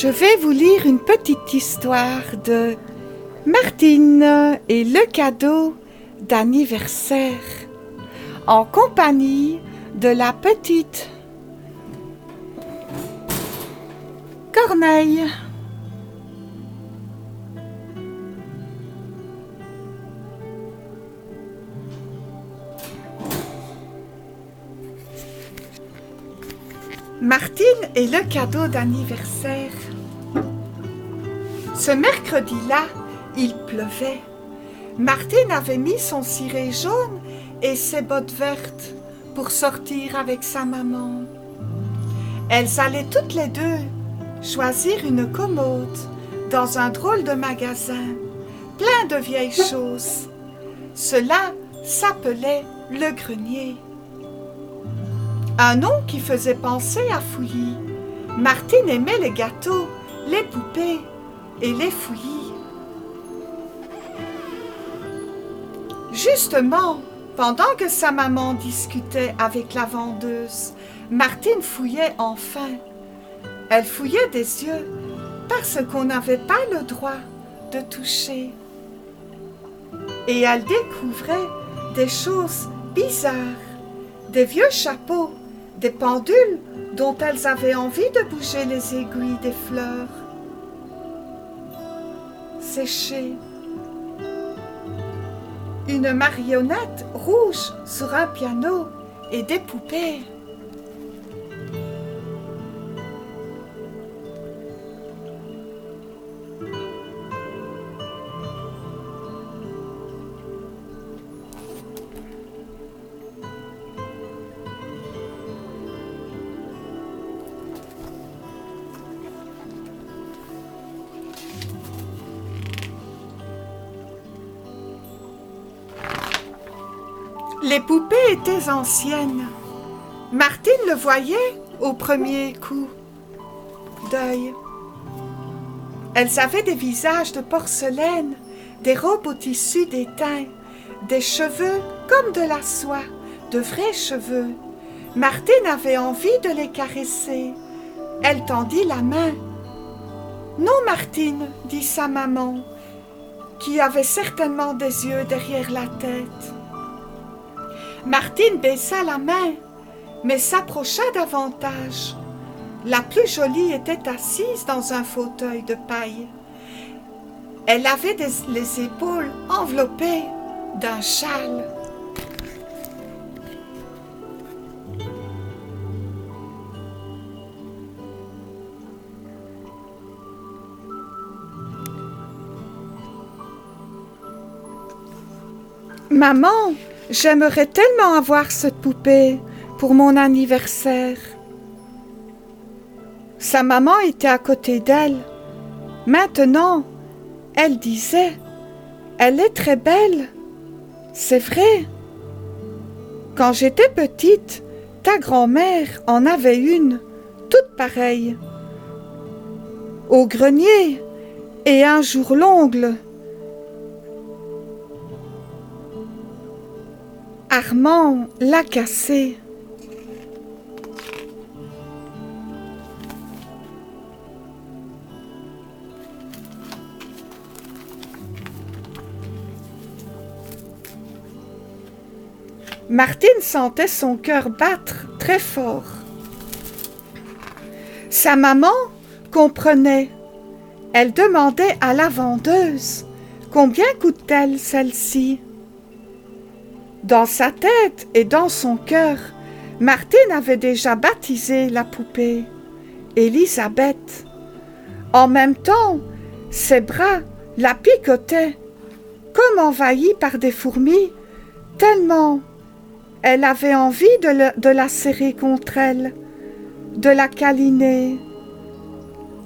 Je vais vous lire une petite histoire de Martine et le cadeau d'anniversaire en compagnie de la petite Corneille. Martine et le cadeau d'anniversaire. Ce mercredi-là, il pleuvait. Martine avait mis son ciré jaune et ses bottes vertes pour sortir avec sa maman. Elles allaient toutes les deux choisir une commode dans un drôle de magasin, plein de vieilles choses. Cela s'appelait le grenier. Un nom qui faisait penser à Fouillis. Martine aimait les gâteaux, les poupées et les fouillis. Justement, pendant que sa maman discutait avec la vendeuse, Martine fouillait enfin. Elle fouillait des yeux parce qu'on n'avait pas le droit de toucher. Et elle découvrait des choses bizarres, des vieux chapeaux, des pendules dont elles avaient envie de bouger les aiguilles des fleurs séchées. Une marionnette rouge sur un piano et des poupées. Les poupées étaient anciennes. Martine le voyait au premier coup d'œil. Elles avaient des visages de porcelaine, des robes au tissu d'étain, des cheveux comme de la soie, de vrais cheveux. Martine avait envie de les caresser. Elle tendit la main. « Non, Martine, » dit sa maman, qui avait certainement des yeux derrière la tête. Martine baissa la main, mais s'approcha davantage. La plus jolie était assise dans un fauteuil de paille. Elle avait les épaules enveloppées d'un châle. Maman, j'aimerais tellement avoir cette poupée pour mon anniversaire. Sa maman était à côté d'elle. Maintenant, elle disait, « Elle est très belle. C'est vrai. Quand j'étais petite, ta grand-mère en avait une, toute pareille. Au grenier, et un jour l'ongle. Armand l'a cassé. » Martine sentait son cœur battre très fort. Sa maman comprenait. Elle demandait à la vendeuse « Combien coûte-t-elle celle-ci » Dans sa tête et dans son cœur, Martine avait déjà baptisé la poupée, Elisabeth. En même temps, ses bras la picotaient, comme envahis par des fourmis, tellement elle avait envie de la serrer contre elle, de la câliner.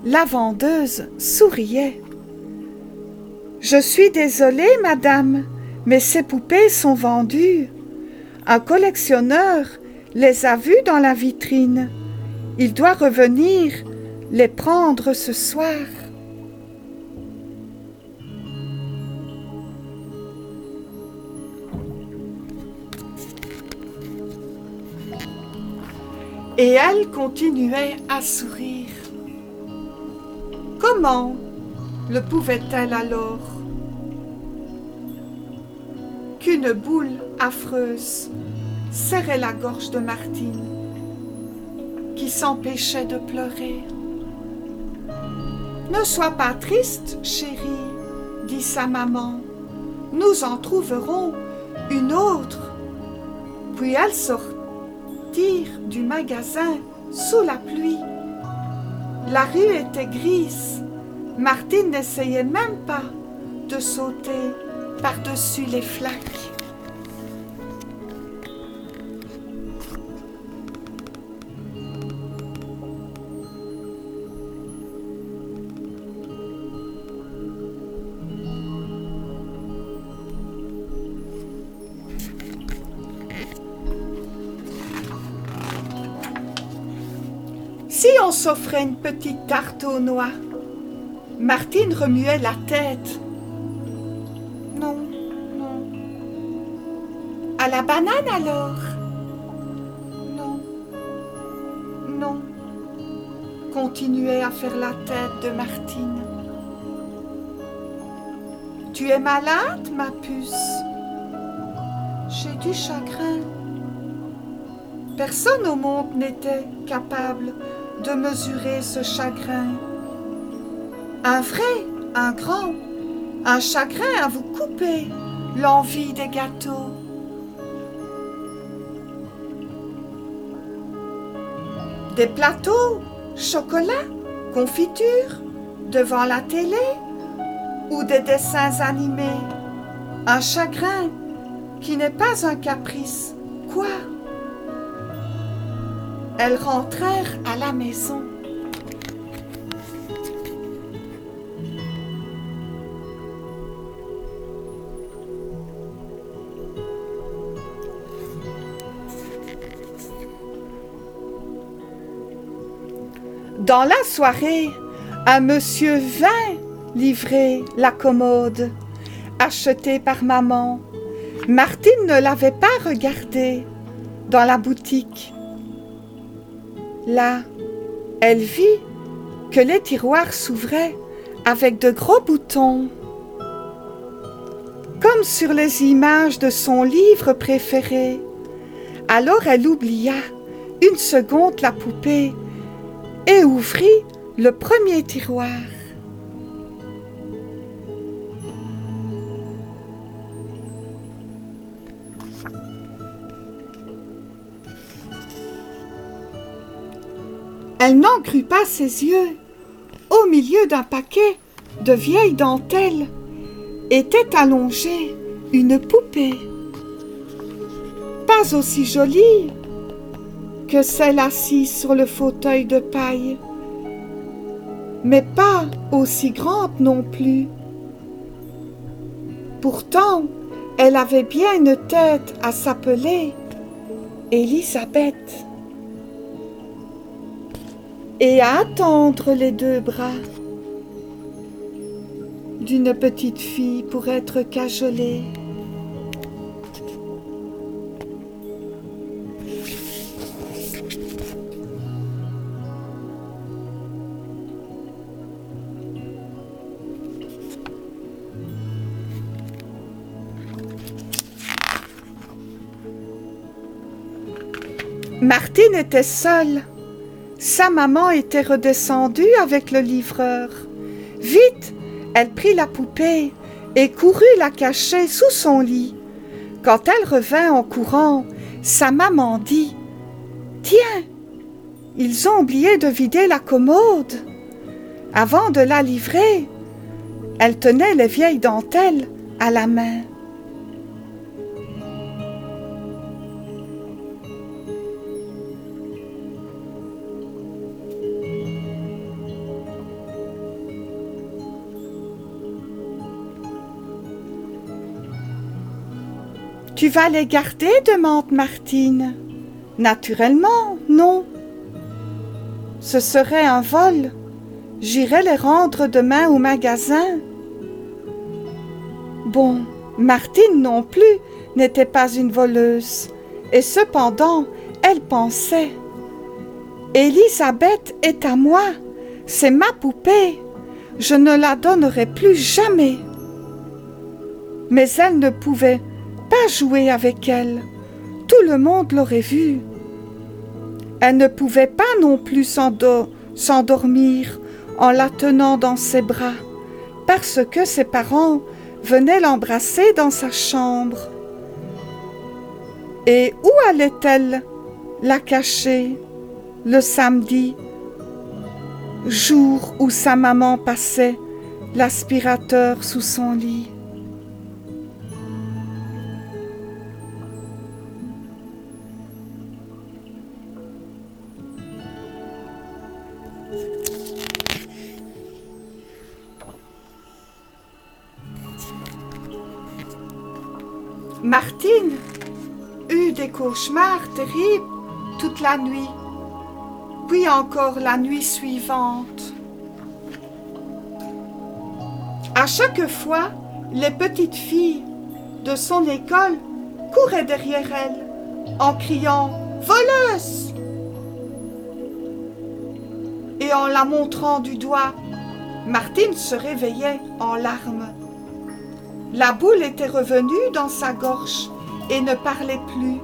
La vendeuse souriait. « Je suis désolée, madame, mais ces poupées sont vendues. Un collectionneur les a vues dans la vitrine. Il doit revenir les prendre ce soir. » Et elle continuait à sourire. Comment le pouvait-elle alors? Qu'une boule affreuse serrait la gorge de Martine, qui s'empêchait de pleurer. « Ne sois pas triste, chérie, » dit sa maman. « Nous en trouverons une autre. » Puis elles sortirent du magasin sous la pluie. La rue était grise. Martine n'essayait même pas de sauter par-dessus les flaques. Si on s'offrait une petite tarte aux noix? Martine remuait la tête. Non, non. À la banane alors? Non, non. Continuait à faire la tête de Martine. Tu es malade, ma puce? J'ai du chagrin. Personne au monde n'était capable de mesurer ce chagrin. Un vrai, un grand, un chagrin à vous couper l'envie des gâteaux. Des plateaux, chocolat, confiture, devant la télé ou des dessins animés. Un chagrin qui n'est pas un caprice. Quoi? Elles rentrèrent à la maison. Dans la soirée, un monsieur vint livrer la commode, achetée par maman. Martine ne l'avait pas regardée dans la boutique. Là, elle vit que les tiroirs s'ouvraient avec de gros boutons, comme sur les images de son livre préféré. Alors elle oublia une seconde la poupée et ouvrit le premier tiroir. Elle n'en crut pas ses yeux. Au milieu d'un paquet de vieilles dentelles était allongée une poupée. Pas aussi jolie que celle assise sur le fauteuil de paille, mais pas aussi grande non plus. Pourtant, elle avait bien une tête à s'appeler Élisabeth et à attendre les deux bras d'une petite fille pour être cajolée. Martine était seule. Sa maman était redescendue avec le livreur. Vite, elle prit la poupée et courut la cacher sous son lit. Quand elle revint en courant, sa maman dit « Tiens, ils ont oublié de vider la commode. » Avant de la livrer, elle tenait les vieilles dentelles à la main. « Tu vas les garder ?» demande Martine. « Naturellement, non. Ce serait un vol. J'irai les rendre demain au magasin. » Bon, Martine non plus n'était pas une voleuse, et cependant, elle pensait « Élisabeth est à moi, c'est ma poupée. je ne la donnerai plus jamais. » Mais elle ne pouvait pas jouer avec elle. Tout le monde l'aurait vue. Elle ne pouvait pas non plus s'endormir en la tenant dans ses bras, parce que ses parents venaient l'embrasser dans sa chambre. Et où allait-elle la cacher le samedi, jour où sa maman passait l'aspirateur sous son lit? Martine eut des cauchemars terribles toute la nuit, puis encore la nuit suivante. À chaque fois, les petites filles de son école couraient derrière elle en criant « Voleuse !» et en la montrant du doigt. Martine se réveillait en larmes. La boule était revenue dans sa gorge et ne parlait plus.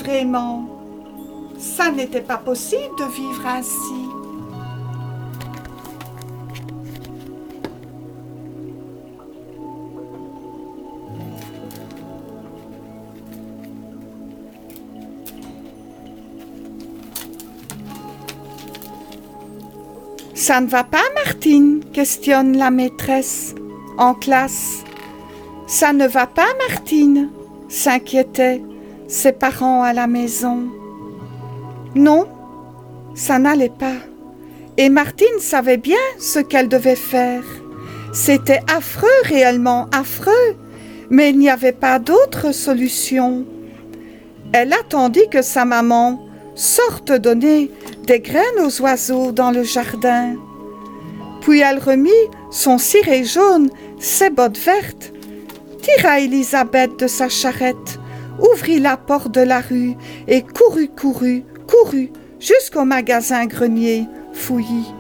Vraiment, ça n'était pas possible de vivre ainsi. « Ça ne va pas, Martine ?» questionne la maîtresse en classe. « Ça ne va pas, Martine ?» s'inquiétaient ses parents à la maison. Non, ça n'allait pas. Et Martine savait bien ce qu'elle devait faire. C'était affreux, réellement affreux, mais il n'y avait pas d'autre solution. Elle attendit que sa maman sorte donner des graines aux oiseaux dans le jardin. Puis elle remit son ciré jaune, ses bottes vertes, tira Elisabeth de sa charrette, ouvrit la porte de la rue et courut jusqu'au magasin grenier Fouilly.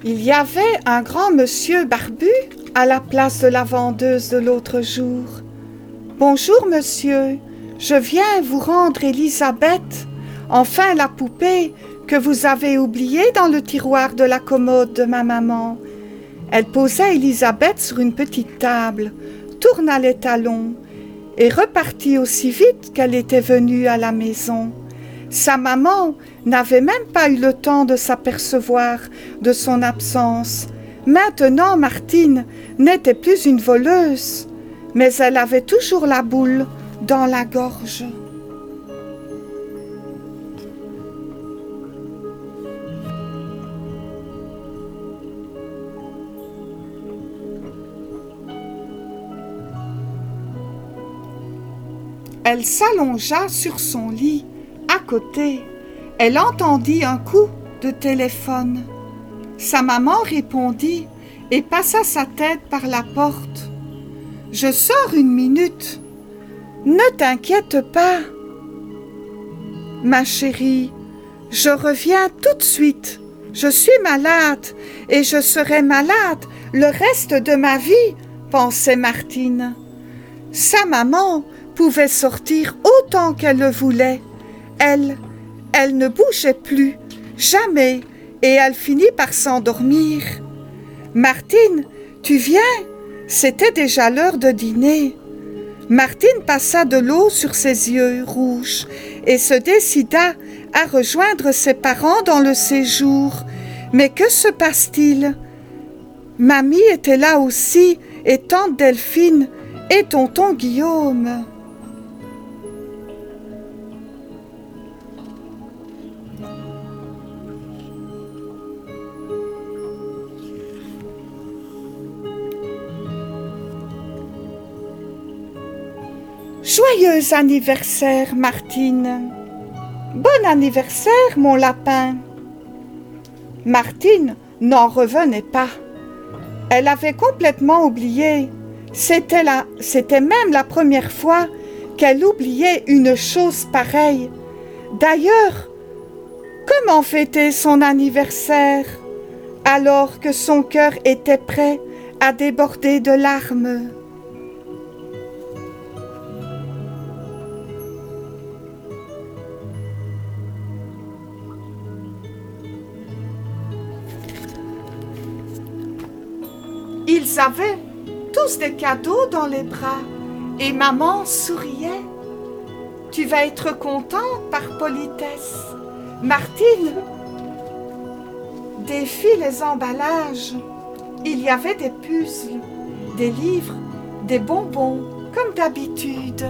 Il y avait un grand monsieur barbu à la place de la vendeuse de l'autre jour. « Bonjour, monsieur, je viens vous rendre Elisabeth, enfin la poupée que vous avez oubliée dans le tiroir de la commode de ma maman. » Elle posa Elisabeth sur une petite table, tourna les talons et repartit aussi vite qu'elle était venue à la maison. Sa maman n'avait même pas eu le temps de s'apercevoir de son absence. Maintenant, Martine n'était plus une voleuse, mais elle avait toujours la boule dans la gorge. Elle s'allongea sur son lit. À côté, elle entendit un coup de téléphone. Sa maman répondit et passa sa tête par la porte. « Je sors une minute. Ne t'inquiète pas. Ma chérie, je reviens tout de suite. Je suis malade et je serai malade le reste de ma vie, » pensait Martine. Sa maman pouvait sortir autant qu'elle le voulait. Elle ne bougeait plus, jamais, et elle finit par s'endormir. « Martine, tu viens ?» C'était déjà l'heure de dîner. Martine passa de l'eau sur ses yeux rouges et se décida à rejoindre ses parents dans le séjour. Mais que se passe-t-il? Mamie était là aussi, et tante Delphine, et tonton Guillaume. Joyeux anniversaire, Martine. Bon anniversaire, mon lapin. Martine n'en revenait pas. Elle avait complètement oublié. C'était même la première fois qu'elle oubliait une chose pareille. D'ailleurs, comment fêter son anniversaire alors que son cœur était prêt à déborder de larmes? Ils avaient tous des cadeaux dans les bras et maman souriait. Tu vas être contente par politesse. Martine défie les emballages. Il y avait des puzzles, des livres, des bonbons, comme d'habitude.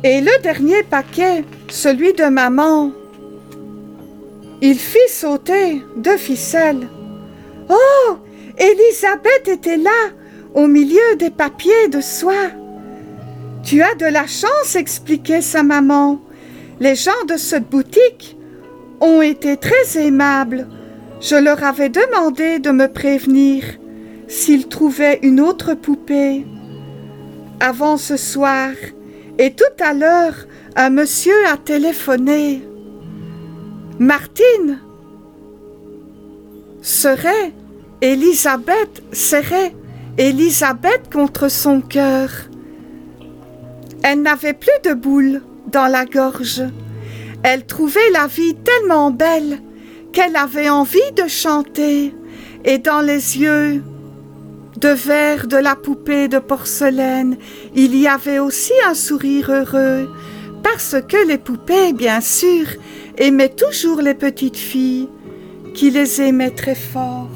Et le dernier paquet, celui de maman, il fit sauter 2 ficelles. Oh, Elisabeth était là, au milieu des papiers de soie. Tu as de la chance, expliquait sa maman. Les gens de cette boutique ont été très aimables. Je leur avais demandé de me prévenir s'ils trouvaient une autre poupée. Avant ce soir, et tout à l'heure, un monsieur a téléphoné. Martine serrait Elisabeth contre son cœur. Elle n'avait plus de boule dans la gorge. Elle trouvait la vie tellement belle qu'elle avait envie de chanter, et dans les yeux de verre de la poupée de porcelaine, il y avait aussi un sourire heureux, parce que les poupées, bien sûr, aimaient toujours les petites filles, qui les aimaient très fort.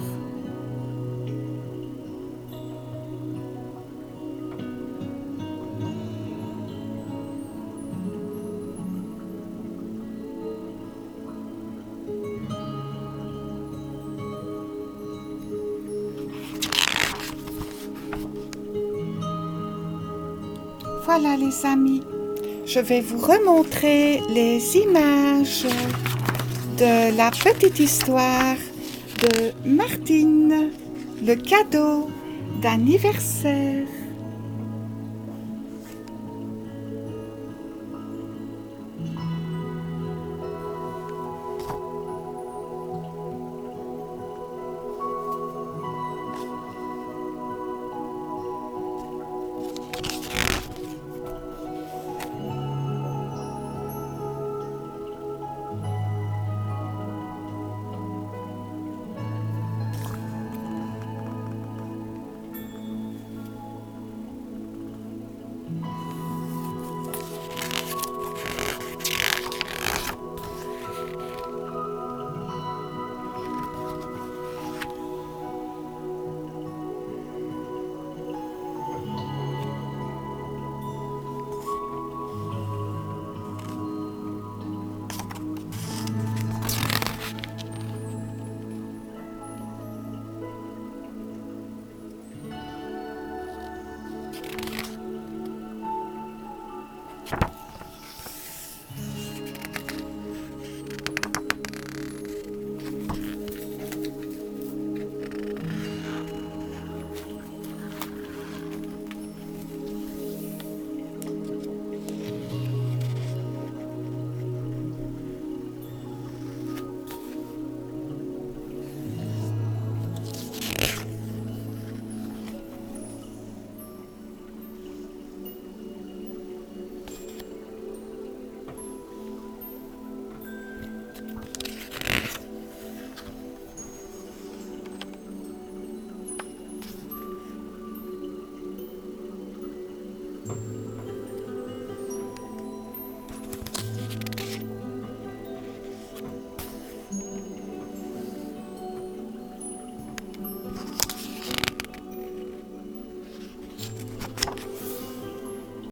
Voilà les amis, je vais vous remontrer les images de la petite histoire de Martine, le cadeau d'anniversaire.